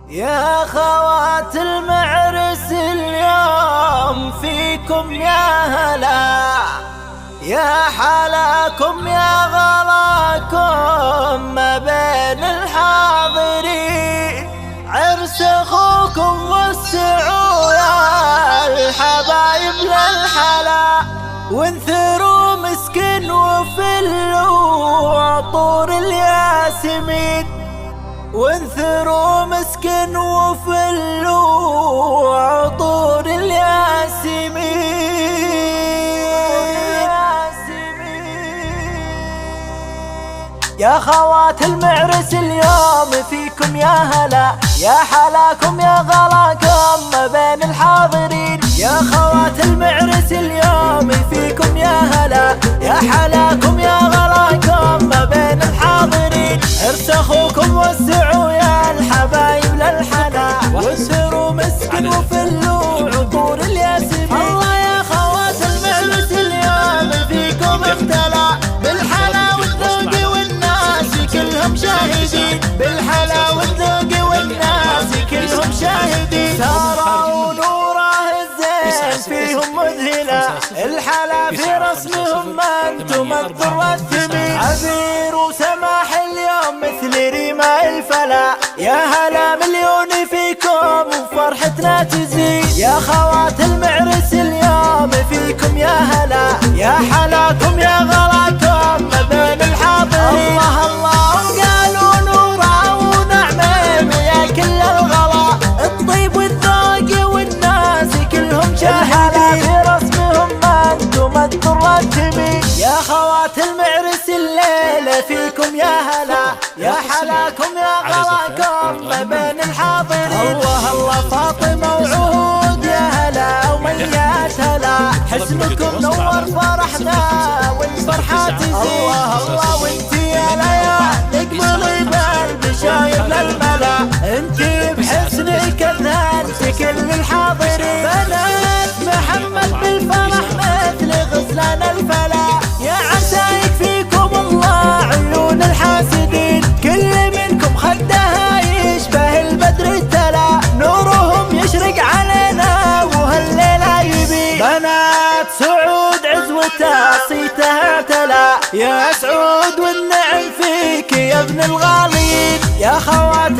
يا خوات المعرس اليوم فيكم يا هلا، يا حلاكم يا غلاكم ما بين الحاضرين. عرس اخوكم وسعوا يا الحبايب للحلا، وانثروا مسكن وفلوا عطور الياسمين. وانثروا مسكن وفلوا عطور الياسمين. يا خوات المعرس اليوم فيكم يا هلا، يا حلاكم يا غلاكم ما بين الحاضرين. يا خوات المعرس اليوم فيكم يا هلا، يا حلاكم يا غلاكم ما بين الحاضرين. عرس اخوكم وسعوا يا الحبايب للحلا، وانثروا مسكن وفلوا عطور الياسمين. الله يا خوات المعرس اليوم فيكم اختلى بالحلا والذوق والناس كلهم شاهدين. بالحلا والذوق والناس كلهم شاهدين. سارة ونوره الزين فيهم مذهلة، الحلا في رسمهم ما انتم الضر الثمين. عبير وسماح اليوم مثل ريما الفلا، يا هلا مليون فيكم وفرحتنا تزيد. يا خوات المعرس اليوم فيكم يا هلا، يا حلاكم يا غلاكم ما بين الحاضرين. الله الله وقالوا نورا ونعمين يا كل الغلا، الطيب والذوق والناس كلهم شاهدين. في رسمهم ما انتم الضر الثمين. يا خوات المعرس الليلة فيكم يا هلا، يا حلاكم يا غلاكم ما بين الحاضرين. الله الله فاطمة وعهود يا هلا وميات هلا، حسنكم نور فرحنا والفرحة تزيد. الله الله وانتي يا ليال اقبلي بالبشاير للملا، انتي بحسنك اذهلت كل الحاضرين. بنات محمد بالفرح مثل غزلان الفلا، يا عسايك فيكم الله عيون الحاسدين. كل منكم خدها يشبه البدر التلا، نورهم يشرق علينا وهالليلة يبين. بنات سعود عزوتها صيتها تلا، يا سعود والنعم فيك يا ابن الغالين. يا خوات